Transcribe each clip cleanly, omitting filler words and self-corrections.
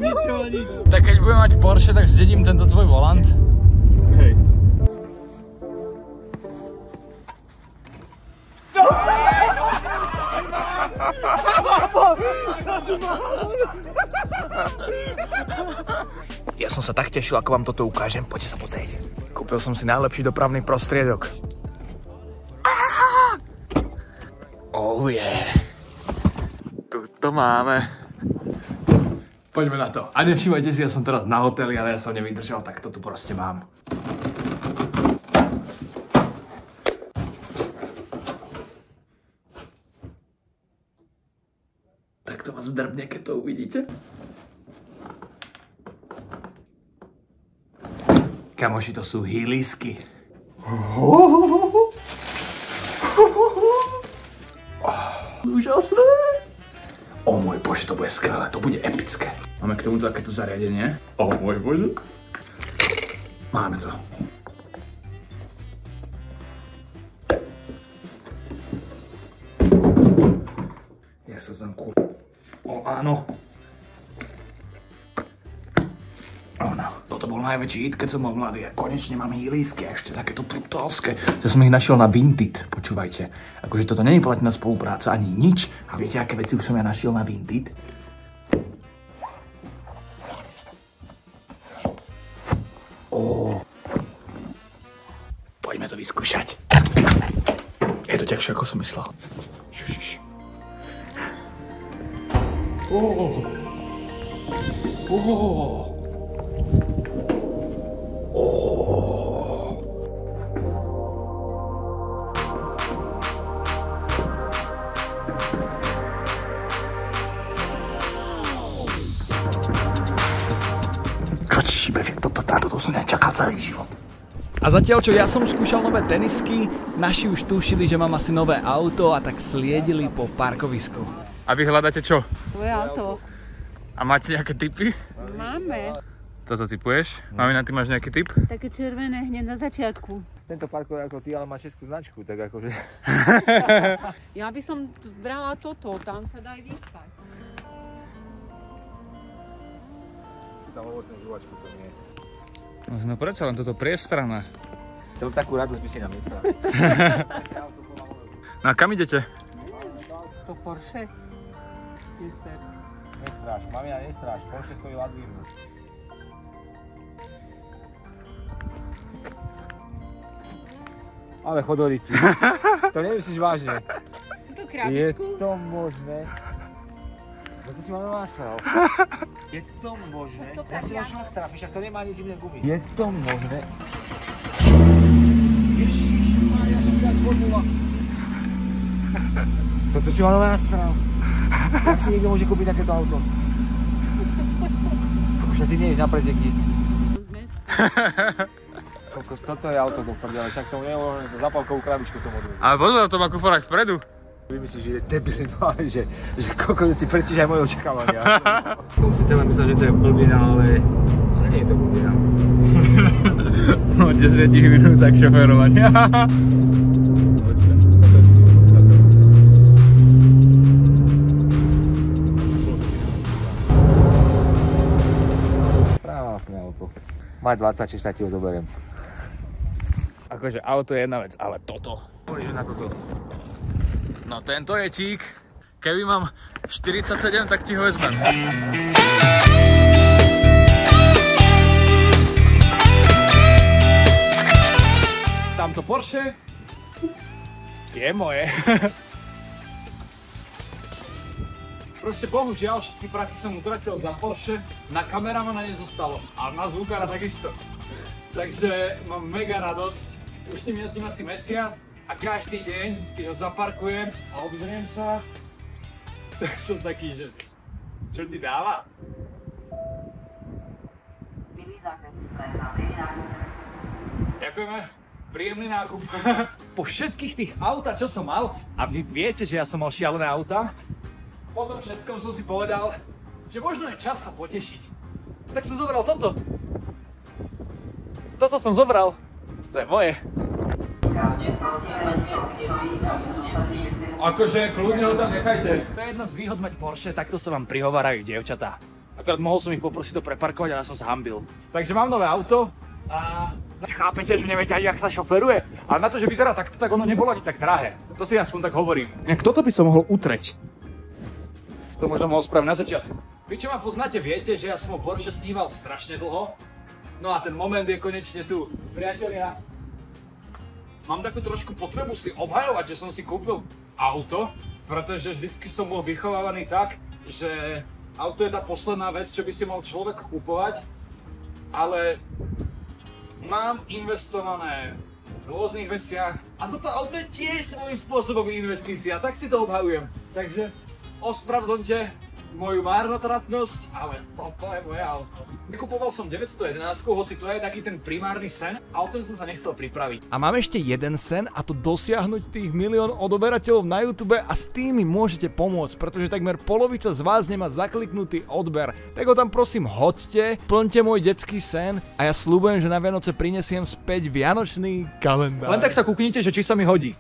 Nič. Tak keď budem mať Porsche, tak zdedím tento tvoj volant. Hej. Ja som sa tak tešil, ako vám toto ukážem. Poďte sa pozrieť. Kúpil som si najlepší dopravný prostriedok. Oh yeah. Tu to máme. Poďme na to. A nevšimajte si, ja som teraz na hoteli, ale ja som nevydržal, tak to tu proste mám. Tak to vás drbne, keď to uvidíte. Kamoši, to sú hýlisky. Úžasné. O môj bože, to bude skvelé, to bude epické. Máme k tomu takéto zariadenie. O môj bože. Máme to. Ja sa tam O áno. Toto bol najväčší hit, keď som bol mladý. A konečne mám hýlisky a ešte takéto brutálske. Ja som ich našiel na Vinted, počúvajte. Akože toto nie je platená spolupráca ani nič. A viete, aké veci už som ja našiel na Vinted? Poďme to vyskúšať. Je to ťažšie, ako som myslel. Toto som nečakal celý život. A zatiaľ, čo ja som skúšal nové tenisky, naši už tušili, že mám asi nové auto a tak sliedili po parkovisku. A vy hľadáte čo? Tvoje auto. A máte nejaké tipy? Máme. Toto tipuješ? Mamina, ty máš nejaký tip? Také červené hneď na začiatku. Tento parkour ako ty, ale má českú značku, tak akože... Ja by som brala toto, tam sa dá aj vyspať. Si tam ovocnú žuvačku, to nie. No predsa len toto priestranné. Takú radosť by si nám nespravil. No a kam idete? To Porsche. Nestráš, mamina, nestráš. Porsche stojí Ladvínu. Ale chodorici. To nemyslíš vážne. Túto krabičku? Je to možné? No to si ma násral. Je to možné? Ja si máš šlachtrafi, však to nemá ani zimné gumy. Je to možné? Ježišmária, som tak podmula. Toto si ma násral. Jak si niekto môže kúpiť takéto auto? Však ty nie ješ na preteky. Kokos, toto je auto do prdele, však tomu nemôžem zapálkovú krabičku tomu odvedieť. Ale pozor, to má kuforák vpredu. Vymyslíš, že je debilný, že kokos, ty pretíš aj moje očakávania. Som si celé myslel, že to je blbina, ale nie je to blbina. No 10 minútach šoférovania. Maj 26, tak ti ho zoberiem. Akože auto je jedna vec, ale toto. Hovoríš na toto. No tento je tík. Keby mám 47, tak ti ho vezmem. Tamto Porsche je moje. Proste bohužiaľ, všetky prachy som utratil za Porsche, na kameramana nezostalo, ale na zvukára takisto. Takže mám mega radosť. Už tým jazdím asi mesiac a každý deň, keď ho zaparkujem a obzriem sa, tak som taký, že čo ti dáva? Ďakujeme, príjemný nákup. Po všetkých tých autách, čo som mal, a vy viete, že ja som mal šialené auta, po tom všetkom som si povedal, že možno je čas sa potešiť. Tak som zobral toto. Toto som zobral. To je moje. Akože kľudne ho tam nechajte. To je jedna z výhod mať Porsche, takto sa vám prihovárajú dievčatá. Akorát mohol som ich poprosiť to preparkovať a ja som sa hanbil. Takže mám nové auto a chápete, že neviete ani, jak sa šoferuje. Ale na to, že vyzerá takto, tak ono nebolo ani tak drahé. To si aspoň tak hovorím. Toto by som mohol utreť. To možno mohol spraviť na začiatku. Vy, čo ma poznáte, viete, že ja som o Porsche sníval strašne dlho. No a ten moment je konečne tu. Priatelia, mám takú trošku potrebu si obhajovať, že som si kúpil auto, pretože vždycky som bol vychovávaný tak, že auto je tá posledná vec, čo by si mal človek kúpovať, ale mám investované v rôznych veciach a toto auto je tiež svojím spôsobom investícia, tak si to obhajujem. Takže ospravedlňte moju marnotratnosť, ale toto je moje auto. Vykupoval som 911, hoci to je taký ten primárny sen, a o tom som sa nechcel pripraviť. A mám ešte jeden sen, a to dosiahnuť tých 1 000 000 odoberateľov na YouTube, a s tým mi môžete pomôcť, pretože takmer polovica z vás nemá zakliknutý odber. Tak ho tam prosím hoďte, plňte môj detský sen a ja sľubujem, že na Vianoce prinesiem späť vianočný kalendár. Len tak sa kúknite, že či sa mi hodí.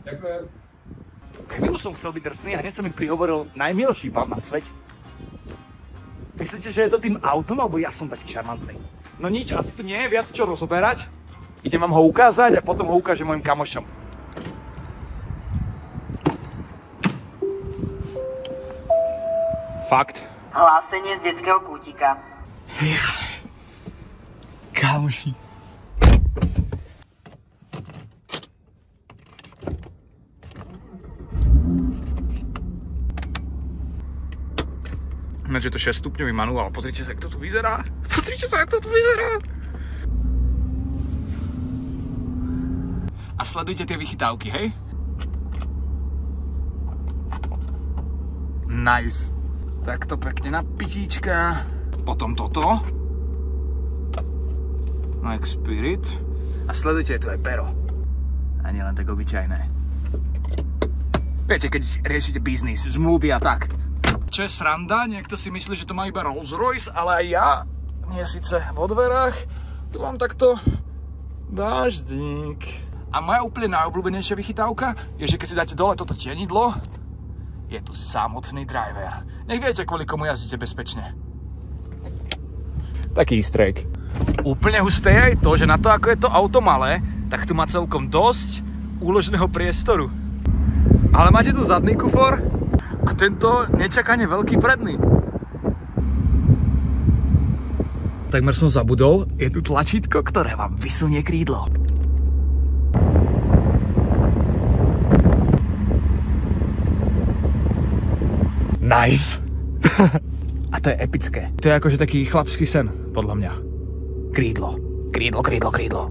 Ďakujem. Chvíľu som chcel byť drsný a hneď sa mi prihovoril najmilší pán na svete. Myslíte, že je to tým autom, alebo ja som taký šarmantný? No nič, asi tu nie je viac čo rozoberať. Idem vám ho ukázať a potom ho ukážem mojim kamošom. Fakt. Hlásenie z detského kútika. Kamoši. Ináč je to 6-stupňový manuál, pozrite sa, jak to tu vyzerá. Pozrite sa, jak to tu vyzerá. A sledujte tie vychytávky, hej? Nice. Takto pekne na pitíčka. Potom toto. Like Spirit. A sledujte, je tu aj pero. A nie len tak obyčajné. Viete, keď riešite biznis, zmluvy a tak. Čo je sranda, niekto si myslí, že to má iba Rolls Royce, ale aj ja, nie síce vo dverách, tu mám takto dáždík. A moja úplne najobľúbenejšia vychytávka je, že keď si dáte dole toto tienidlo, je tu samotný driver. Nech viete, kvôli komu jazdíte bezpečne. Taký easter egg. Úplne husté je aj to, že na to, ako je to auto malé, tak tu má celkom dosť úložného priestoru. Ale máte tu zadný kufor a tento nečakane veľký predný. Takmer som zabudol, je tu tlačítko, ktoré vám vysunie krídlo. Nice! A to je epické. To je akože taký chlapský sen, podľa mňa. Krídlo. Krídlo, krídlo, krídlo.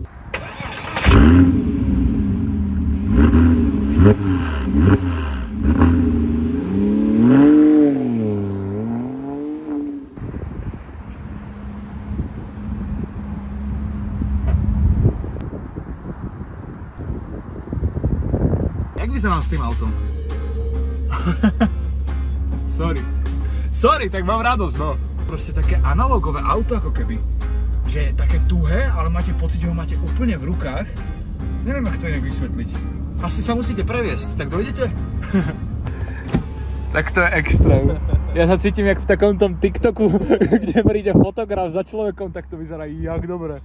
Jak vyzerám s tým autom? Sorry, tak mám radosť, no. Proste také analogové auto ako keby. Že je také tuhé, ale máte pocit, že ho máte úplne v rukách. Neviem, ako to inak vysvetliť. Asi sa musíte previesť, tak dojdete? Tak to je extrém. Ja sa cítim jak v takom tom TikToku, kde príde fotograf za človekom, tak to vyzerá jak dobre.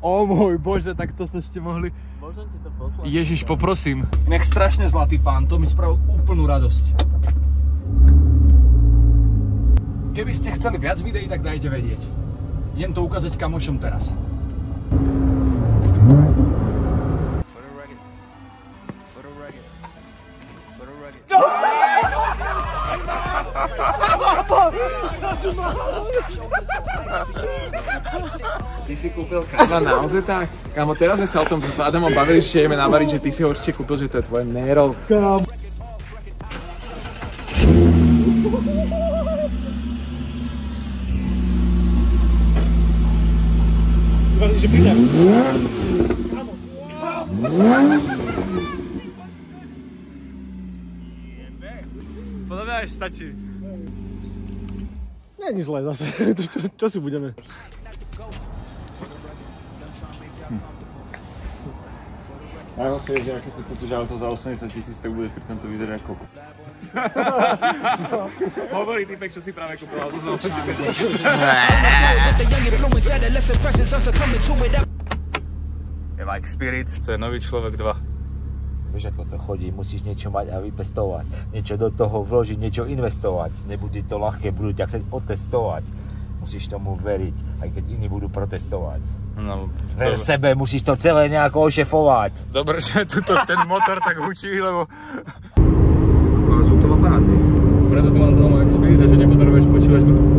O môj Bože, tak to ste mohli... Môžem ti to poslať? Ježiš, poprosím. Jak strašne zlatý pán, to mi spravil úplnú radosť. Keby ste chceli viac videí, tak dajte vedieť. Idem to ukázať kamošom teraz. Ty si kúpil káva naozaj tak? Kámo, teraz sme sa o tom s Adamom bavili, že ideme navariť, že ty si ho určite kúpil, že to je tvoje Nero. Kámo. Že prídem. Podľa mňa až stačí. Nie je zlé zase, čo si budeme. Najhoršie je, že keď si kúpiš auto za 80 000, tak bude ten to vyzerá ako kokot. Hovorí typek, čo si práve kúpil auto za 85 000. Like Spirit. To je nový človek 2. Vieš, ako to chodí, musíš niečo mať a vypestovať. Niečo do toho vložiť, niečo investovať. Nebude to ľahké, budú ťa chcieť otestovať. Musíš tomu veriť, aj keď iní budú protestovať. No, Ver sebe, musíš to celé nejako ošefovať. dobre, že tuto ten motor tak hučí, lebo Zvuk to má parádny. preto tu mám toho Max Spirit, že nepotrebuješ počúvať hudbu.